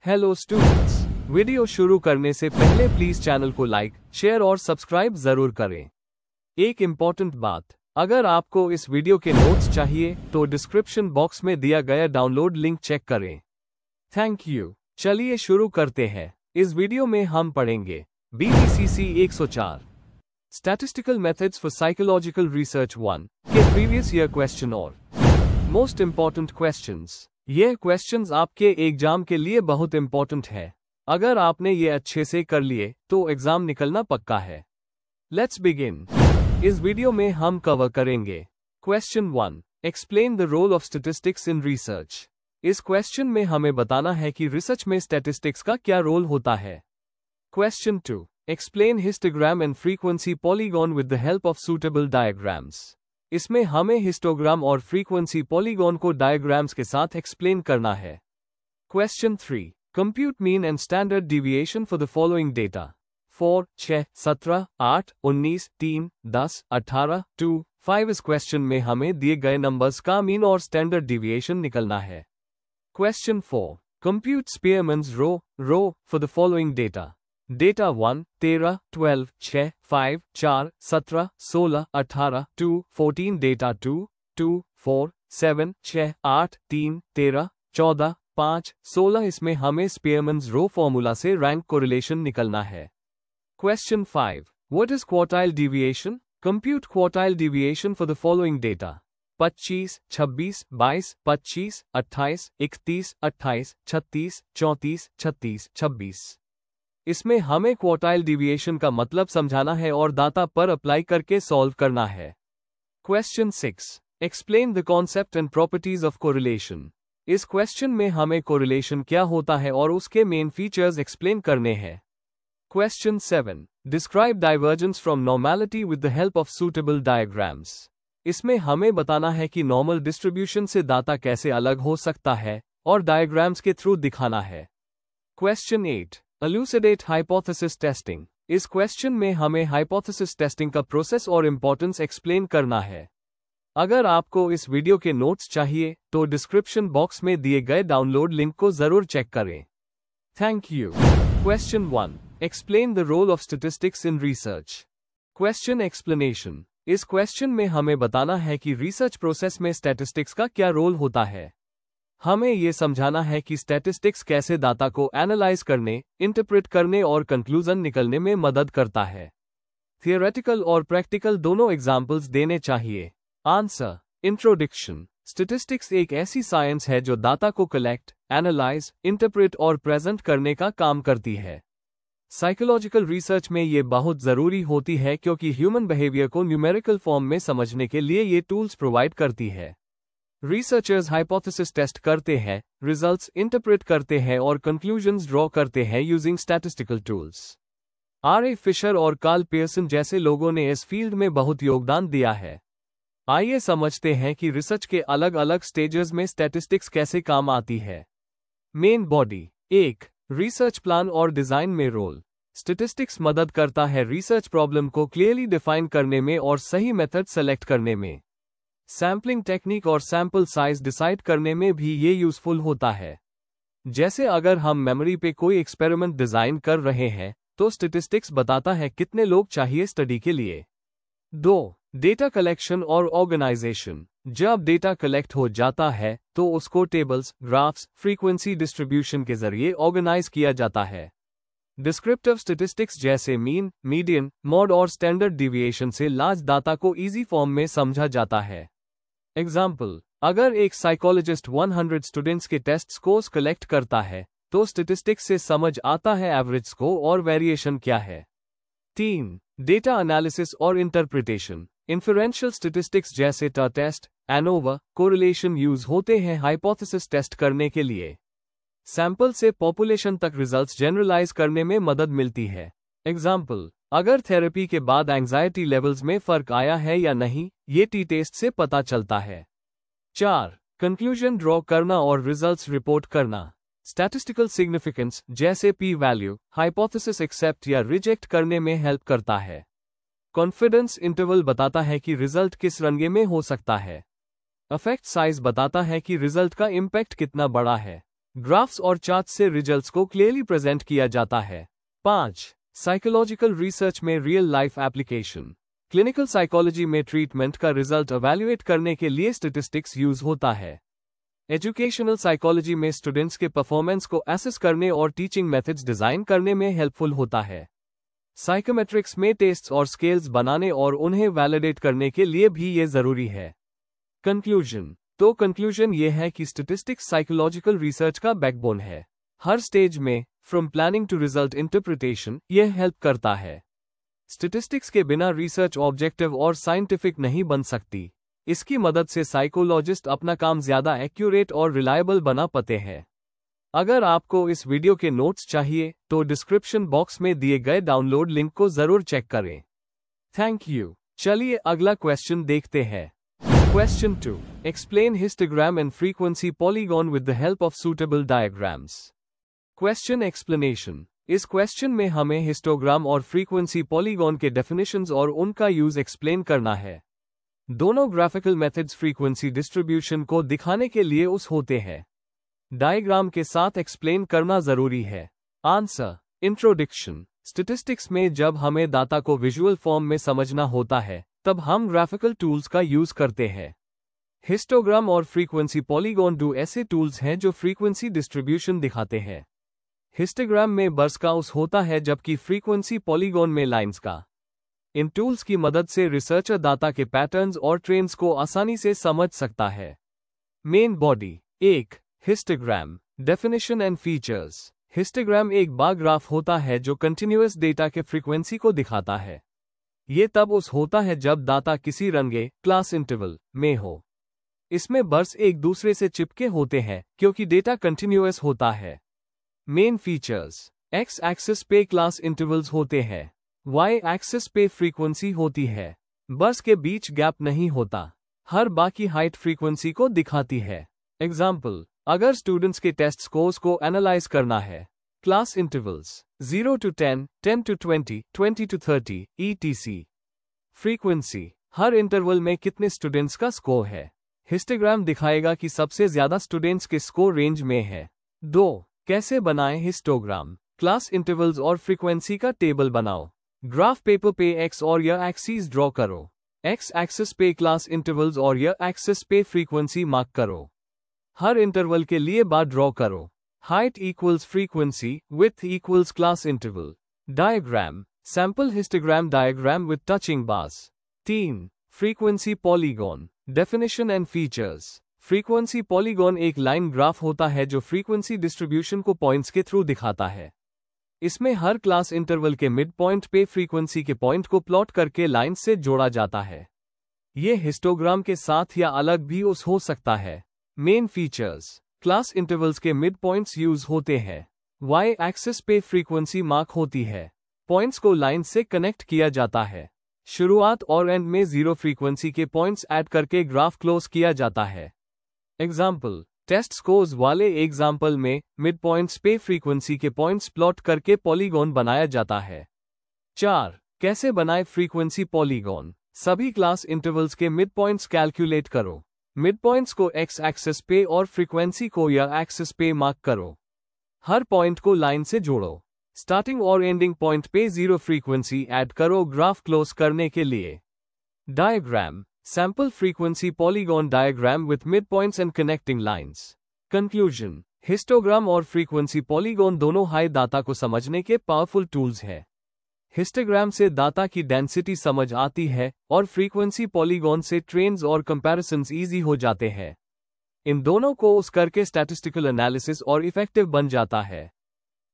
Hello students, video शुरू करने से पहले प्लीज चैनल को लाइक, शेयर और सब्सक्राइब जरूर करें। एक इम्पॉर्टेंट बात, अगर आपको इस वीडियो के नोट्स चाहिए तो डिस्क्रिप्शन बॉक्स में दिया गया डाउनलोड लिंक चेक करें। Thank you. चलिए शुरू करते हैं। इस वीडियो में हम पढ़ेंगे BPCC 104 statistical methods for psychological research 1 के प्रीवियस ईयर क्वेश्चन और मोस्ट इंपॉर्टेंट क्वेश्चंस। ये क्वेश्चंस आपके एग्जाम के लिए बहुत इंपॉर्टेंट है। अगर आपने ये अच्छे से कर लिए तो एग्जाम निकलना पक्का है। Let's begin. इस वीडियो में हम कवर करेंगे question 1, explain the role of statistics in research. इस क्वेश्चन में हमें बताना है कि रिसर्च में स्टैटिस्टिक्स का क्या रोल होता है। Question 2, explain histogram and frequency polygon with the help of suitable diagrams. इसमें हमें हिस्टोग्राम और फ्रीक्वेंसी पॉलीगॉन को डायग्राम्स के साथ एक्सप्लेन करना है। Question 3, compute mean and standard deviation for the following data 4, 6, 17, 8, 19, 3, 10, 18, 2, 5। इस क्वेश्चन में हमें दिए गए नंबर्स का मीन और स्टैंडर्ड डिविएशन निकलना है। Question 4, compute Spearman's rho for the following data 1, 13, 12, 6, 5, 4, 17, 16, 18, 2, 14। Data 2, 2, 4, 7, 6, 8, 3, 13, 14, 5, 16। इसमें हमें स्पीयरमैन्स रो फॉर्मूला से रैंक कोरिलेशन निकलना है। Question 5, what is quartile deviation? Compute quartile deviation for the following data 25, 26, 22, 25, 28, 31, 28, 36, 34, 36, 26। इसमें हमें क्वार्टाइल डिविएशन का मतलब समझाना है और डाटा पर अप्लाई करके सॉल्व करना है। Question 6, explain the concept and properties of correlation. इस क्वेश्चन में हमें कोरिलेशन क्या होता है और उसके मेन फीचर्स एक्सप्लेन करने हैं। Question 7, describe divergence from normality with the help of suitable diagrams. इसमें हमें बताना है कि नॉर्मल डिस्ट्रीब्यूशन से डाटा कैसे अलग हो सकता है और डायग्राम्स के थ्रू दिखाना है। Question 8, elucidate hypothesis testing. इस क्वेश्चन में हमें हाइपोथेसिस टेस्टिंग का प्रोसेस और इंपॉर्टेंस एक्सप्लेन करना है। अगर आपको इस वीडियो के नोट्स चाहिए तो डिस्क्रिप्शन बॉक्स में दिए गए डाउनलोड लिंक को जरूर चेक करें। Thank you. Question 1, explain the role of statistics in research. Question explanation. इस क्वेश्चन में हमें बताना है कि रिसर्च प्रोसेस में स्टैटिस्टिक्स का क्या रोल होता है। हमें यह समझाना है कि स्टैटिस्टिक्स कैसे डाटा को एनालाइज करने, इंटरप्रेट करने और कंक्लूजन निकलने में मदद करता है। थियोरेटिकल और प्रैक्टिकल दोनों एग्जाम्पल्स देने चाहिए। आंसर। इंट्रोडक्शन। स्टैटिस्टिक्स एक ऐसी साइंस है जो डाटा को कलेक्ट, एनालाइज, इंटरप्रेट और प्रेजेंट करने का काम करती है। साइकोलॉजिकल रिसर्च में ये बहुत जरूरी होती है क्योंकि ह्यूमन बिहेवियर को न्यूमेरिकल फॉर्म में समझने के लिए ये टूल्स प्रोवाइड करती है। रिसर्चर्स हाइपोथेसिस टेस्ट करते हैं, रिजल्ट्स इंटरप्रेट करते हैं और कंक्लूजन्स ड्रॉ करते हैं using statistical tools. R.A. Fisher और कार्ल पियर्सन जैसे लोगों ने इस फील्ड में बहुत योगदान दिया है। आइए समझते हैं कि रिसर्च के अलग अलग स्टेजेस में स्टैटिस्टिक्स कैसे काम आती है। Main body. 1. रिसर्च प्लान और डिजाइन में रोल। स्टैटिस्टिक्स मदद करता है रिसर्च प्रॉब्लम को क्लियरली डिफाइन करने में और सही मेथड सेलेक्ट करने में। सैम्पलिंग टेक्निक और सैंपल साइज डिसाइड करने में भी ये यूजफुल होता है। जैसे अगर हम मेमोरी पे कोई एक्सपेरिमेंट डिजाइन कर रहे हैं तो स्टैटिस्टिक्स बताता है कितने लोग चाहिए स्टडी के लिए। 2. डेटा कलेक्शन और ऑर्गेनाइजेशन। जब डेटा कलेक्ट हो जाता है तो उसको टेबल्स, ग्राफ्स, फ्रीक्वेंसी डिस्ट्रीब्यूशन के जरिए ऑर्गेनाइज किया जाता है। डिस्क्रिप्टिव स्टैटिस्टिक्स जैसे मीन, मीडियन, मॉड और स्टैंडर्ड डिविएशन से लार्ज डाटा को इजी फॉर्म में समझा जाता है। एग्जाम्पल, अगर एक साइकोलॉजिस्ट 100 स्टूडेंट्स के टेस्ट स्कोर्स कलेक्ट करता है तो स्टैटिस्टिक्स से समझ आता है एवरेज स्कोर और वेरिएशन क्या है। 3. डेटा एनालिसिस और इंटरप्रिटेशन। इन्फरेंशियल स्टैटिस्टिक्स जैसे टेस्ट, एनोवा, कोरिलेशन यूज होते हैं हाइपोथेसिस टेस्ट करने के लिए। सैंपल से पॉपुलेशन तक रिजल्ट्स जनरलाइज करने में मदद मिलती है। एग्जाम्पल, अगर थेरेपी के बाद एंजाइटी लेवल्स में फर्क आया है या नहीं, ये टी-टेस्ट से पता चलता है। 4. कंक्लूजन ड्रॉ करना और रिजल्ट्स रिपोर्ट करना। स्टैटिस्टिकल सिग्निफिकेंस जैसे पी वैल्यू, हाइपोथेसिस एक्सेप्ट या रिजेक्ट करने में हेल्प करता है। कॉन्फिडेंस इंटरवल बताता है कि रिजल्ट किस रंगे में हो सकता है। इफेक्ट साइज बताता है कि रिजल्ट का इम्पैक्ट कितना बड़ा है। ग्राफ्स और चार्ट्स से रिजल्ट्स को क्लियरली प्रेजेंट किया जाता है। 5. साइकोलॉजिकल रिसर्च में real life application. Clinical psychology में ट्रीटमेंट का रिजल्ट एवेल्युएट करने के लिए स्टैटिस्टिक्स यूज होता है। एजुकेशनल साइकोलॉजी में स्टूडेंट्स के परफॉर्मेंस को एसेस करने और टीचिंग मेथड्स डिजाइन करने में हेल्पफुल होता है। साइकोमेट्रिक्स में टेस्ट्स और स्केल्स बनाने और उन्हें वैलिडेट करने के लिए भी ये जरूरी है। कंक्लूजन। तो कंक्लूजन ये है कि स्टैटिस्टिक्स साइकोलॉजिकल रिसर्च का बैकबोन है। हर स्टेज में, from planning to result interpretation, यह हेल्प करता है। स्टैटिस्टिक्स के बिना रिसर्च ऑब्जेक्टिव और साइंटिफिक नहीं बन सकती। इसकी मदद से साइकोलॉजिस्ट अपना काम ज्यादा एक्यूरेट और रिलायबल बना पाते हैं। अगर आपको इस वीडियो के नोट्स चाहिए तो डिस्क्रिप्शन बॉक्स में दिए गए डाउनलोड लिंक को जरूर चेक करें। Thank you. चलिए अगला क्वेश्चन देखते हैं। Question 2. Explain histogram and frequency polygon with the help of suitable diagrams. Question explanation. इस क्वेश्चन में हमें हिस्टोग्राम और फ्रीक्वेंसी पॉलीगॉन के डेफिनेशंस और उनका यूज एक्सप्लेन करना है। दोनों ग्राफिकल मेथड्स फ्रीक्वेंसी डिस्ट्रीब्यूशन को दिखाने के लिए उस होते हैं। डायग्राम के साथ एक्सप्लेन करना जरूरी है। आंसर। इंट्रोडक्शन। स्टैटिस्टिक्स में जब हमें डाटा को विजुअल फॉर्म में समझना होता है तब हम ग्राफिकल टूल्स का यूज करते हैं। हिस्टोग्राम और फ्रीक्वेंसी पॉलीगॉन दो ऐसे टूल्स हैं जो फ्रीक्वेंसी डिस्ट्रीब्यूशन दिखाते हैं। हिस्टोग्राम में बर्स का उस होता है जबकि फ्रीक्वेंसी पॉलीगॉन में लाइंस का। इन टूल्स की मदद से रिसर्चर डाटा के पैटर्न्स और ट्रेंड्स को आसानी से समझ सकता है। Main body. 1. Histogram. Definition and features. Histogram एक बार ग्राफ होता है जो कंटिन्यूअस डेटा के फ्रीक्वेंसी को दिखाता है। ये तब उस होता है जब डाटा किसी रंगे क्लास इंटरवल में हो। इसमें बर्स एक दूसरे से चिपके होते हैं क्योंकि डेटा कंटिन्यूअस होता है। Main features. एक्स एक्सिस पे क्लास इंटरवल्स होते हैं, वाई एक्सिस पे फ्रीक्वेंसी होती है। बर्स के बीच गैप नहीं होता। हर बाकी हाइट फ्रीक्वेंसी को दिखाती है। एग्जाम्पल, अगर स्टूडेंट्स के टेस्ट स्कोर्स को एनालाइज करना है, class intervals 0 to 10, 10 to 20, 20 to 30, etc. Frequency, her interval में कितने स्टूडेंट्स का स्कोर है। हिस्टोग्राम दिखाएगा कि सबसे ज्यादा स्टूडेंट्स के स्कोर रेंज में है। 2. कैसे बनाएं हिस्टोग्राम। क्लास इंटरवल्स और फ्रीक्वेंसी का टेबल बनाओ। ग्राफ पेपर पे एक्स और या एक्सिस ड्रॉ करो। एक्स एक्सिस पे क्लास इंटरवल्स और या एक्सिस पे फ्रीक्वेंसी मार्क करो। हर इंटरवल के लिए बार ड्रॉ करो। Height equals frequency, width equals class interval. Diagram, sample histogram diagram with touching bars. 3. Frequency polygon. Definition and features. Frequency polygon एक लाइन ग्राफ होता है जो फ्रीक्वेंसी डिस्ट्रीब्यूशन को पॉइंट्स के थ्रू दिखाता है। इसमें हर क्लास इंटरवल के मिड पॉइंट पे फ्रीक्वेंसी के पॉइंट को प्लॉट करके लाइन से जोड़ा जाता है। ये हिस्टोग्राम के साथ या अलग भी उस हो सकता है। Main features. क्लास इंटरवल्स के मिड पॉइंट्स यूज होते हैं। वाई एक्सिस पे फ्रीक्वेंसी मार्क होती है। पॉइंट्स को लाइन से कनेक्ट किया जाता है। शुरुआत और एंड में 0 फ्रीक्वेंसी के पॉइंट्स ऐड करके ग्राफ क्लोज किया जाता है। एग्जाम्पल, टेस्ट स्कोर्स वाले एग्जाम्पल में मिड पॉइंट्स पे फ्रीक्वेंसी के पॉइंट्स प्लॉट करके पॉलीगॉन बनाया जाता है। 4. कैसे बनाए फ्रीक्वेंसी पॉलीगॉन। सभी क्लास इंटरवल्स के मिड पॉइंट्स कैलकुलेट करो। मिड पॉइंट्स को एक्स एक्सिस पे और फ्रीक्वेंसी को या एक्सिस पे मार्क करो। हर पॉइंट को लाइन से जोड़ो। स्टार्टिंग और एंडिंग पॉइंट पे 0 फ्रीक्वेंसी ऐड करो ग्राफ क्लोज करने के लिए। Diagram, sample frequency polygon diagram with mid points and connecting lines. Conclusion, histogram और फ्रीक्वेंसी पॉलीगॉन दोनों हाई डाटा को समझने के पावरफुल टूल्स हैं। हिस्टोग्राम से डाटा की डेंसिटी समझ आती है और फ्रीक्वेंसी पॉलीगॉन से ट्रेंड्स और कंपैरिजंस इजी हो जाते हैं। इन दोनों को उस करके स्टैटिस्टिकल एनालिसिस और इफेक्टिव बन जाता है।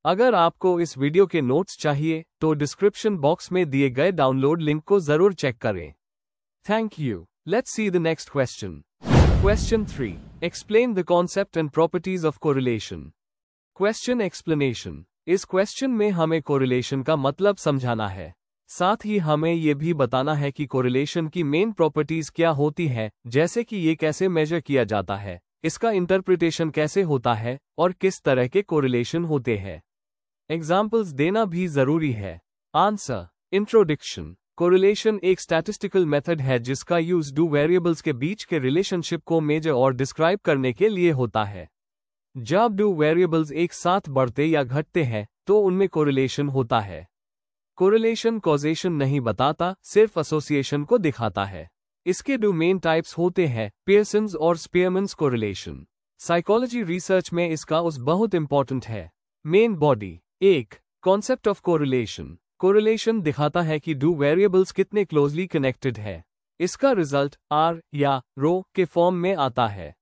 अगर आपको इस वीडियो के नोट्स चाहिए तो डिस्क्रिप्शन बॉक्स में दिए गए डाउनलोड लिंक को जरूर चेक करें। Thank you. Let's see the next question. Question 3. Explain the concept and properties of correlation. Question explanation. इस क्वेश्चन में हमें कोरिलेशन का मतलब समझाना है। साथ ही हमें ये भी बताना है कि कोरिलेशन की मेन प्रॉपर्टीज क्या होती है, जैसे कि ये कैसे मेजर किया जाता है, इसका इंटरप्रिटेशन कैसे होता है और किस तरह के कोरिलेशन होते हैं। एग्जाम्पल्स देना भी जरूरी है। आंसर। इंट्रोडक्शन। कोरिलेशन एक स्टैटिस्टिकल मेथड है जिसका यूज दो वेरिएबल्स के बीच के रिलेशनशिप को मेजर और डिस्क्राइब करने के लिए होता है। जब दो वेरिएबल्स एक साथ बढ़ते या घटते हैं तो उनमें कोरिलेशन होता है। कोरिलेशन कॉजेशन नहीं बताता, सिर्फ एसोसिएशन को दिखाता है। इसके दो मेन टाइप्स होते हैं, पियर्सन्स और स्पीयरमैन्स कोरिलेशन। साइकोलॉजी रिसर्च में इसका उस बहुत इंपॉर्टेंट है। Main body. एक, कॉन्सेप्ट ऑफ कोरिलेशन। कोरिलेशन दिखाता है कि दो वेरिएबल्स कितने क्लोजली कनेक्टेड है। इसका रिजल्ट R या रो के फॉर्म में आता है।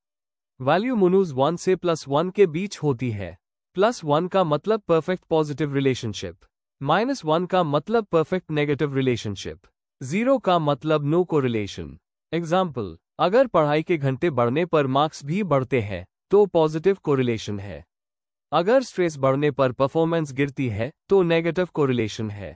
वैल्यू मोनूज 1 से +1 के बीच होती है। +1 का मतलब परफेक्ट पॉजिटिव रिलेशनशिप, -1 का मतलब परफेक्ट नेगेटिव रिलेशनशिप, 0 का मतलब नो कोरिलेशन। एग्जाम्पल, अगर पढ़ाई के घंटे बढ़ने पर मार्क्स भी बढ़ते हैं तो पॉजिटिव कोरिलेशन है। अगर स्ट्रेस बढ़ने पर परफॉर्मेंस गिरती है तो नेगेटिव कोरिलेशन है।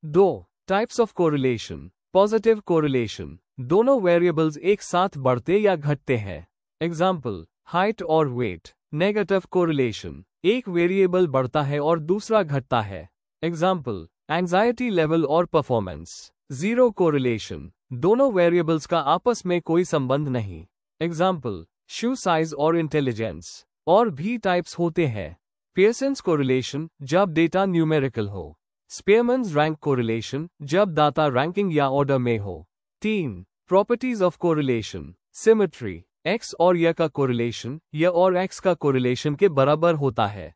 2 types of correlation. Positive correlation, दोनों वेरिएबल्स एक साथ बढ़ते या घटते हैं। एग्जाम्पल, हाइट और वेट। नेगेटिव कोरिलेशन, एक वेरिएबल बढ़ता है और दूसरा घटता है। एग्जाम्पल, एंजाइटी लेवल और परफॉर्मेंस। 0 कोरिलेशन, दोनों वेरिएबल्स का आपस में कोई संबंध नहीं। एग्जाम्पल, शू साइज और इंटेलिजेंस। और भी टाइप्स होते हैं। पियर्सन्स कोरिलेशन, जब डेटा न्यूमेरिकल हो। स्पीयरमैन्स रैंक कोरिलेशन, जब डाटा रैंकिंग या ऑर्डर में हो। 3 properties of correlation. Symmetry, x और y का कोरिलेशन y और x का कोरिलेशन के बराबर होता है।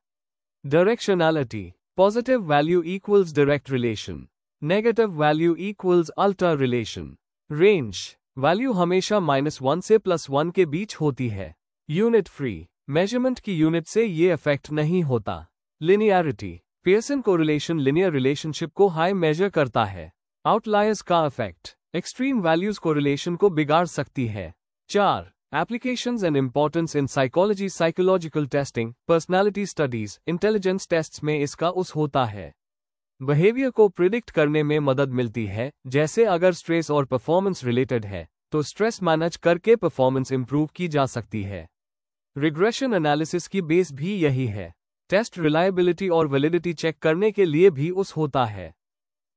Directionality, positive value equals direct relation, negative value equals alter relation. Range, value हमेशा -1 से +1 के बीच होती है। यूनिट फ्री, मेजरमेंट की यूनिट से ये इफेक्ट नहीं होता। Linearity, Pearson correlation linear relationship को हाई मेजर करता है। आउटलायर्स का इफेक्ट, एक्सट्रीम वैल्यूज कोरिलेशन को बिगाड़ सकती है। 4 applications and importance in psychology. Psychological testing, personality studies, intelligence tests में इसका उस होता है। बिहेवियर को प्रिडिक्ट करने में मदद मिलती है, जैसे अगर स्ट्रेस और परफॉर्मेंस रिलेटेड है तो स्ट्रेस मैनेज करके परफॉर्मेंस इंप्रूव की जा सकती है। रिग्रेशन एनालिसिस की बेस भी यही है। टेस्ट रिलायबिलिटी और वैलिडिटी चेक करने के लिए भी उस होता है।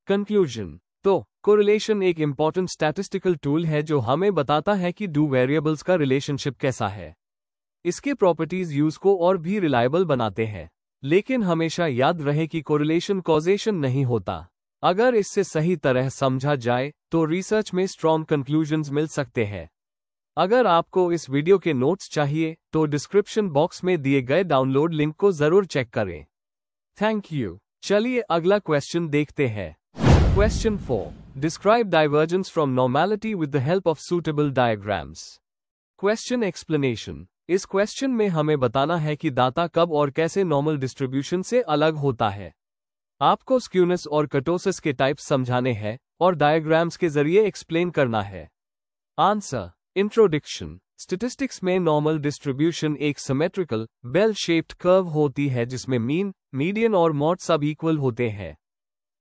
कंक्लूजन, तो कोरिलेशन एक इंपॉर्टेंट स्टैटिस्टिकल टूल है जो हमें बताता है कि दो वेरिएबल्स का रिलेशनशिप कैसा है। इसके प्रॉपर्टीज यूज को और भी रिलायबल बनाते हैं, लेकिन हमेशा याद रहे कि कोरिलेशन कॉजेशन नहीं होता। अगर इससे सही तरह समझा जाए तो रिसर्च में स्ट्रॉन्ग कंक्लूजन्स मिल सकते हैं। अगर आपको इस वीडियो के नोट्स चाहिए तो डिस्क्रिप्शन बॉक्स में दिए गए डाउनलोड लिंक को जरूर चेक करें। Thank you. चलिए अगला क्वेश्चन देखते हैं। Question 4, describe divergence from normality with the help of suitable diagrams. Question explanation, इस क्वेश्चन में हमें बताना है कि डाटा कब और कैसे नॉर्मल डिस्ट्रीब्यूशन से अलग होता है। आपको स्क्यूनेस और कर्टोसिस के टाइप्स समझाने हैं और डायग्राम्स के जरिए एक्सप्लेन करना है। आंसर। इंट्रोडक्शन, स्टैटिस्टिक्स में नॉर्मल डिस्ट्रीब्यूशन एक सिमेट्रिकल बेल शेप्ड कर्व होती है जिसमें मीन, मीडियन और मॉड सब इक्वल होते हैं।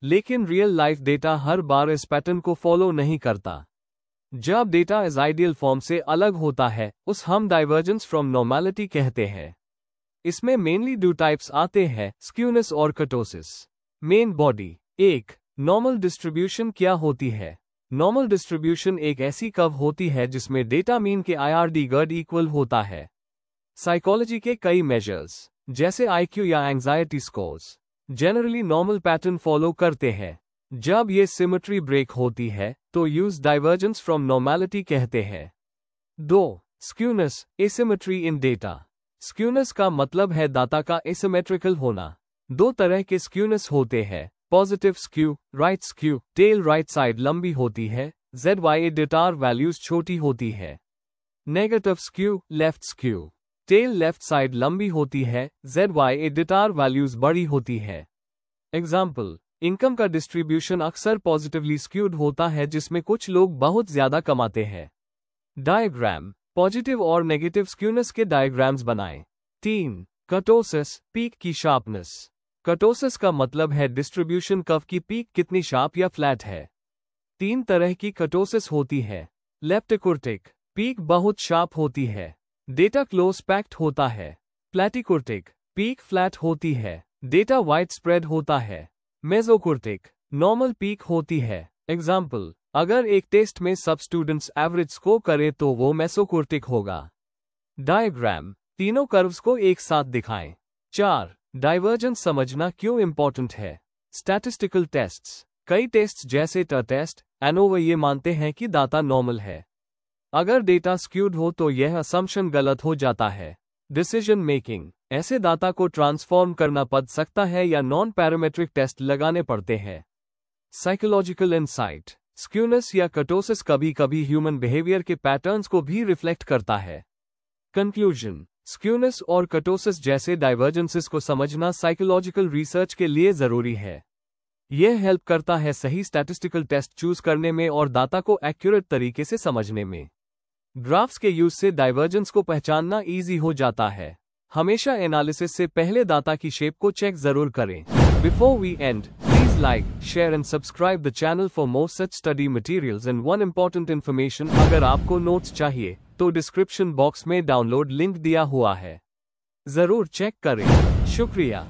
लेकिन रियल लाइफ डेटा हर बार इस पैटर्न को फॉलो नहीं करता। जब डेटा इस आइडियल फॉर्म से अलग होता है उस हम डाइवर्जेंस फ्रॉम नॉर्मेलिटी कहते हैं। इसमें मेनली दो टाइप्स आते हैं, स्क्यूनेस और kurtosis. Main body. 1 normal distribution क्या होती है। नॉर्मल डिस्ट्रीब्यूशन एक ऐसी कर्व होती है जिसमें डेटा मीन के IRD गर्ड इक्वल होता है। साइकोलॉजी के कई मेजर्स जैसे IQ या anxiety scores generally normal pattern follow करते हैं। जब ये सिमेट्री ब्रेक होती है तो यूज डाइवर्जेंस फ्रॉम नॉर्मेलिटी कहते हैं। 2 स्क्यूनेस, एसिमेट्री इन डेटा। स्क्यूनेस का मतलब है डाटा का एसिमेट्रिकल होना। दो तरह के स्क्यूनेस होते हैं, positive skew, right skew, tail right side लंबी होती है, ZY डेटार वैल्यूज छोटी होती है। Negative skew, left skew, tail left side लंबी होती है, ZY डेटार वैल्यूज बड़ी होती है। एग्जाम्पल, इनकम का डिस्ट्रीब्यूशन अक्सर पॉजिटिवली स्क्यूड होता है जिसमें कुछ लोग बहुत ज्यादा कमाते हैं। डायग्राम, पॉजिटिव और नेगेटिव स्क्यूनेस के डायग्राम्स बनाएं। 3 कर्टोसिस, पीक की शार्पनेस। कर्टोसिस का मतलब है डिस्ट्रीब्यूशन कर्व की पीक कितनी शार्प या फ्लैट है। 3 तरह की कर्टोसिस होती है। लेप्टिकुर्टिक, पीक बहुत शार्प होती है, डेटा क्लोज पैक्ड होता है। प्लेटिकुर्टिक, पीक फ्लैट होती है, डेटा वाइड स्प्रेड होता है। मेसोकुर्टिक, नॉर्मल पीक होती है। एग्जाम्पल, अगर एक टेस्ट में सब स्टूडेंट्स एवरेज स्कोर करे तो वो मेसोकुर्टिक होगा। डायग्राम, तीनों कर्व्स को एक साथ दिखाएं। 4. डाइवर्जेंस समझना क्यों इंपॉर्टेंट है। Statistical tests. कई टेस्ट्स जैसे ट टेस्ट, एनोवा ये मानते हैं कि डाटा नॉर्मल है। अगर डेटा स्क्यूड हो तो यह असम्पशन गलत हो जाता है। Decision making. ऐसे डाटा को ट्रांसफॉर्म करना पड़ सकता है या नॉन पैरामेट्रिक टेस्ट लगाने पड़ते हैं। Psychological insight. स्क्यूनेस या कर्टोसिस कभी कभी ह्यूमन बिहेवियर के पैटर्न्स को भी रिफ्लेक्ट करता है। कंक्लूजन। स्क्यूनेस और कर्टोसिस जैसे डाइवर्जेंसेस को समझना साइकोलॉजिकल रिसर्च के लिए जरूरी है। यह हेल्प करता है सही स्टैटिस्टिकल टेस्ट चूज करने में और डाटा को एक्यूरेट तरीके से समझने में। ग्राफ्स के यूज से डाइवर्जेंस को पहचानना इजी हो जाता है। हमेशा एनालिसिस से पहले डाटा की शेप को चेक जरूर करें। Before we end, please like, share and subscribe the channel for more such study materials and one important information. अगर आपको नोट्स चाहिए तो डिस्क्रिप्शन बॉक्स में डाउनलोड लिंक दिया हुआ है, जरूर चेक करें। शुक्रिया।